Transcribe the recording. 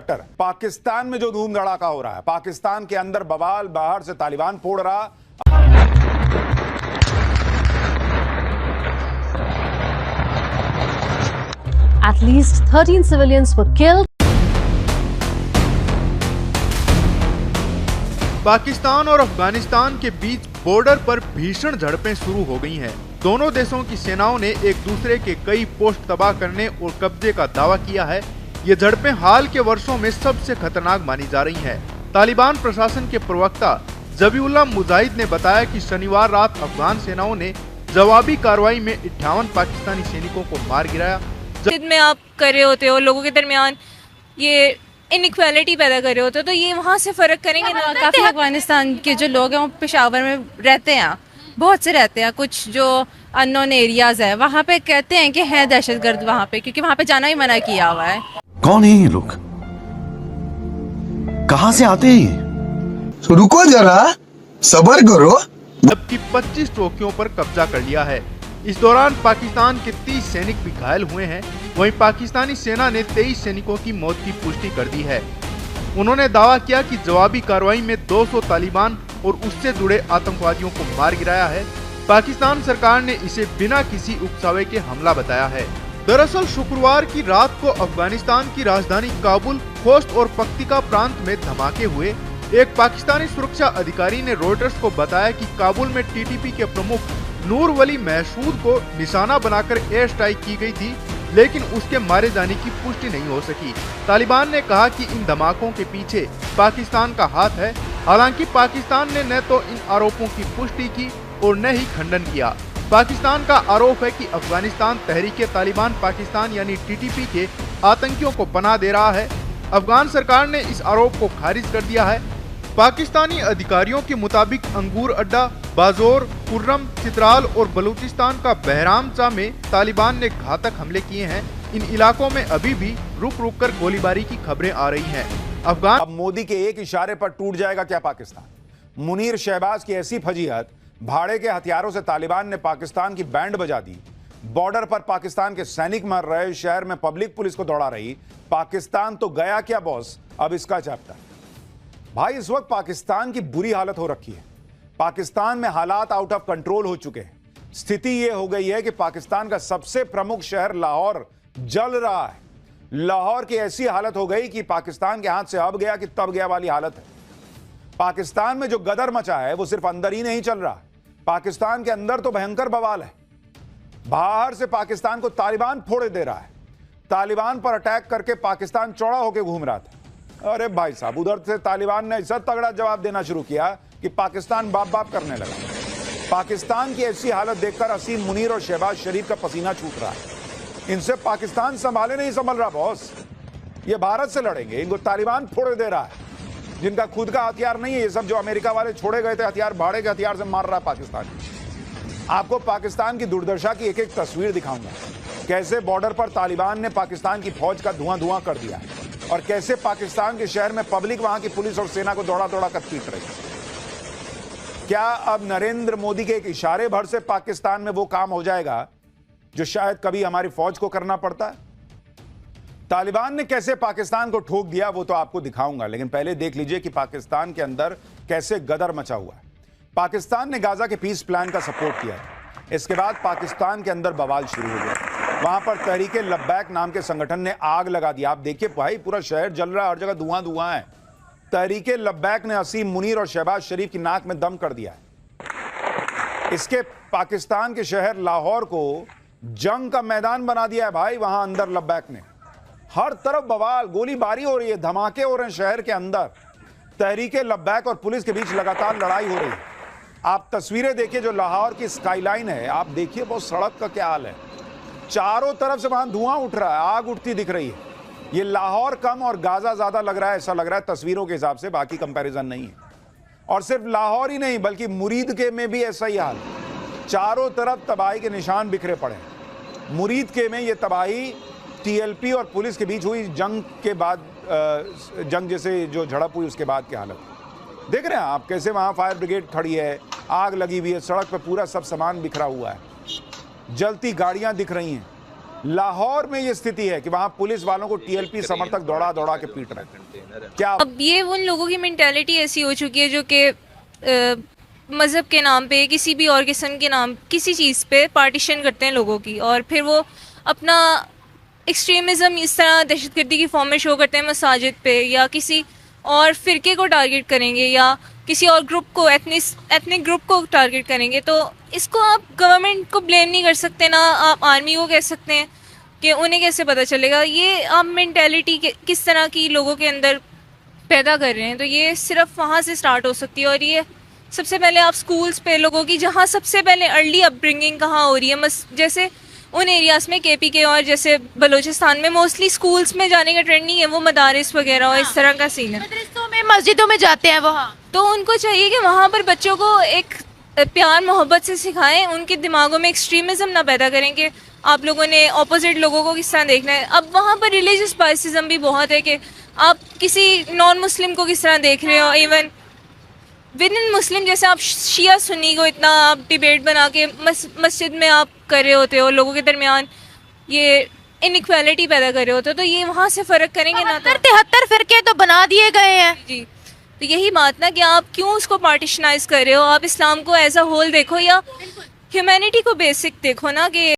Chapter. Pakistan में जो धूम धड़ाका हो रहा है, पाकिस्तान के अंदर बवाल, बाहर से तालिबान फोड़ रहा। At least 13 civilians were killed. Pakistan और अफगानिस्तान के बीच बॉर्डर पर भीषण झड़पें शुरू हो गई हैं। दोनों देशों की सेनाओं ने एक दूसरे के कई पोस्ट तबाह करने और कब्जे का दावा किया है। ये झड़पें हाल के वर्षों में सबसे खतरनाक मानी जा रही हैं। तालिबान प्रशासन के प्रवक्ता जबीउल्लाह मुजाहिद ने बताया कि शनिवार रात अफगान सेनाओं ने जवाबी कार्रवाई में 58 पाकिस्तानी सैनिकों को मार गिराया। में आप कर रहे होते हो लोगों के दरमियान ये इनइक्वालिटी पैदा कर रहे होते हो, तो ये वहाँ से फर्क करेंगे ना। काफी अफगानिस्तान के जो लोग हैं वो पेशावर में रहते हैं, बहुत से रहते हैं। कुछ जो अननोन एरियाज है वहाँ पे कहते हैं कि है दहशतगर्द वहाँ पे, क्योंकि वहाँ पे जाना ही मना किया हुआ है। कौन है ये लोग, कहाँ से आते हैं? तो रुको जरा, सब्र करो। जबकि 25 चौकियों पर कब्जा कर लिया है। इस दौरान पाकिस्तान के 30 सैनिक भी घायल हुए हैं। वहीं पाकिस्तानी सेना ने 23 सैनिकों की मौत की पुष्टि कर दी है। उन्होंने दावा किया कि जवाबी कार्रवाई में 200 तालिबान और उससे जुड़े आतंकवादियों को मार गिराया है। पाकिस्तान सरकार ने इसे बिना किसी उकसावे के हमला बताया है। दरअसल शुक्रवार की रात को अफगानिस्तान की राजधानी काबुल, खोस्त और पख्तिका प्रांत में धमाके हुए। एक पाकिस्तानी सुरक्षा अधिकारी ने रॉयटर्स को बताया कि काबुल में टीटीपी के प्रमुख नूर वली महसूद को निशाना बनाकर एयर स्ट्राइक की गई थी, लेकिन उसके मारे जाने की पुष्टि नहीं हो सकी। तालिबान ने कहा कि इन धमाकों के पीछे पाकिस्तान का हाथ है। हालांकि पाकिस्तान ने न तो इन आरोपों की पुष्टि की और न ही खंडन किया। पाकिस्तान का आरोप है कि अफगानिस्तान तहरीके तालिबान पाकिस्तान यानी टीटीपी के आतंकियों को पनाह दे रहा है। अफगान सरकार ने इस आरोप को खारिज कर दिया है। पाकिस्तानी अधिकारियों के मुताबिक अंगूर अड्डा, बाजोर, कुर्रम, चित्राल और बलूचिस्तान का बहरामचा में तालिबान ने घातक हमले किए हैं। इन इलाकों में अभी भी रुक रुक कर गोलीबारी की खबरें आ रही हैं। अफगान अब मोदी के एक इशारे पर टूट जाएगा क्या पाकिस्तान? मुनीर शहबाज की ऐसी फजीहत, भाड़े के हथियारों से तालिबान ने पाकिस्तान की बैंड बजा दी। बॉर्डर पर पाकिस्तान के सैनिक मर रहे, शहर में पब्लिक पुलिस को दौड़ा रही। पाकिस्तान तो गया क्या बॉस, अब इसका चैप्टर। भाई इस वक्त पाकिस्तान की बुरी हालत हो रखी है। पाकिस्तान में हालात आउट ऑफ कंट्रोल हो चुके हैं। स्थिति यह हो गई है कि पाकिस्तान का सबसे प्रमुख शहर लाहौर जल रहा है। लाहौर की ऐसी हालत हो गई कि पाकिस्तान के हाथ से अब गया कि तब गया वाली हालत है। पाकिस्तान में जो गदर मचा है वो सिर्फ अंदर ही नहीं चल रहा, पाकिस्तान के अंदर तो भयंकर बवाल है। बाहर से पाकिस्तान को तालिबान फोड़े दे रहा है। तालिबान पर अटैक करके पाकिस्तान चौड़ा होकर घूम रहा था। अरे भाई साहब, उधर से तालिबान ने ऐसा तगड़ा जवाब देना शुरू किया कि पाकिस्तान बाप बाप करने लगा। पाकिस्तान की ऐसी हालत देखकर असीम मुनीर और शहबाज शरीफ का पसीना छूट रहा है। इनसे पाकिस्तान संभाले नहीं संभल रहा बॉस। ये भारत से लड़ेंगे, इनको तालिबान फोड़े दे रहा है, जिनका खुद का हथियार नहीं है। ये सब जो अमेरिका वाले छोड़े गए थे हथियार, भाड़े के हथियार से मार रहा है पाकिस्तान। आपको पाकिस्तान की दुर्दशा की एक एक तस्वीर दिखाऊंगा, कैसे बॉर्डर पर तालिबान ने पाकिस्तान की फौज का धुआं धुआं कर दिया और कैसे पाकिस्तान के शहर में पब्लिक वहां की पुलिस और सेना को दौड़ा दौड़ा कर पीट रही है। क्या अब नरेंद्र मोदी के एक इशारे भर से पाकिस्तान में वो काम हो जाएगा जो शायद कभी हमारी फौज को करना पड़ता है? तालिबान ने कैसे पाकिस्तान को ठोक दिया वो तो आपको दिखाऊंगा, लेकिन पहले देख लीजिए कि पाकिस्तान के अंदर कैसे गदर मचा हुआ है। पाकिस्तान ने गाजा के पीस प्लान का सपोर्ट किया था। इसके बाद पाकिस्तान के अंदर बवाल शुरू हो गया। वहां पर तहरीके लब्बैक नाम के संगठन ने आग लगा दी। आप देखिए भाई, पूरा शहर जल रहा है, हर जगह धुआं धुआं है। तहरीके लब्बैक ने असीम मुनीर और शहबाज शरीफ की नाक में दम कर दिया है। इसके पाकिस्तान के शहर लाहौर को जंग का मैदान बना दिया है भाई। वहां अंदर लब्बैक ने हर तरफ बवाल, गोलीबारी हो रही है, धमाके हो रहे हैं शहर के अंदर। तहरीके लब्बैक और पुलिस के बीच लगातार लड़ाई हो रही है। आप तस्वीरें देखिए, जो लाहौर की स्काईलाइन है, आप देखिए बहुत सड़क का क्या हाल है। चारों तरफ से वहां धुआं उठ रहा है, आग उठती दिख रही है। ये लाहौर कम और गाजा ज्यादा लग रहा है, ऐसा लग रहा है तस्वीरों के हिसाब से, बाकी कंपैरिजन नहीं है। और सिर्फ लाहौर ही नहीं बल्कि मुरीद के में भी ऐसा ही हाल। चारों तरफ तबाही के निशान बिखरे पड़े हैं। मुरीद के में ये तबाही टीएलपी और पुलिस के बीच हुई जंग के बाद, जंग जैसे जो झड़प हुई उसके बाद की हालत देख रहे हैं आप, कैसे वहां फायर ब्रिगेड खड़ी है, आग लगी हुई है, सड़क पर पूरा सब सामान बिखरा हुआ है, जलती गाड़ियां दिख रही हैं। लाहौर में ये स्थिति है कि वहां पुलिस वालों को टीएलपी समर्थक दौड़ा दौड़ा के पीट रहे हैं। क्या अब ये उन लोगों की मेंटालिटी ऐसी हो चुकी है जो कि मज़हब के नाम पे किसी भी और किस्म के नाम किसी चीज़ पे पार्टीशन करते हैं लोगों की, और फिर वो अपना एक्सट्रीमिज़म इस तरह दहशतगर्दी की फॉर्म में शो करते हैं मसाजिद पे, या किसी और फ़िरके को टारगेट करेंगे या किसी और ग्रुप को एथनिक ग्रुप को टारगेट करेंगे। तो इसको आप गवर्नमेंट को ब्लेम नहीं कर सकते, ना आप आर्मी को कह सकते हैं कि उन्हें कैसे पता चलेगा। ये आप मेंटालिटी किस तरह की लोगों के अंदर पैदा कर रहे हैं, तो ये सिर्फ वहाँ से स्टार्ट हो सकती है। और ये सबसे पहले आप स्कूल्स पे लोगों की, जहाँ सबसे पहले अर्ली अपब्रिंगिंग कहाँ हो रही है, जैसे उन एरियाज़ में KPK और जैसे बलूचिस्तान में मोस्टली स्कूल्स में जाने का ट्रेंड नहीं है, वो मदारिस वगैरह और इस तरह का सीन है। मदरसों में मस्जिदों में जाते हैं वहाँ। तो उनको चाहिए कि वहाँ पर बच्चों को एक प्यार मोहब्बत से सिखाएं, उनके दिमागों में एक्सट्रीमिज़म ना पैदा करें कि आप लोगों ने ऑपोजिट लोगों को किस तरह देखना है। अब वहाँ पर रिलीजियस बाइसिज्म भी बहुत है कि आप किसी नॉन मुस्लिम को किस तरह देख रहे हो। इवन विद इन मुस्लिम, जैसे आप शिया सुन्नी को इतना आप डिबेट बना के मस्जिद में आप कर रहे होते हो, लोगों के दरमियान ये इनइक्वालिटी पैदा कर रहे होते हो, तो ये वहाँ से फ़र्क करेंगे ना। तो 73 फिरके तो बना दिए गए हैं जी, तो यही बात ना कि आप क्यों उसको पार्टिशनाइज कर रहे हो। आप इस्लाम को एज अ होल देखो या ह्यूमैनिटी को बेसिक देखो ना कि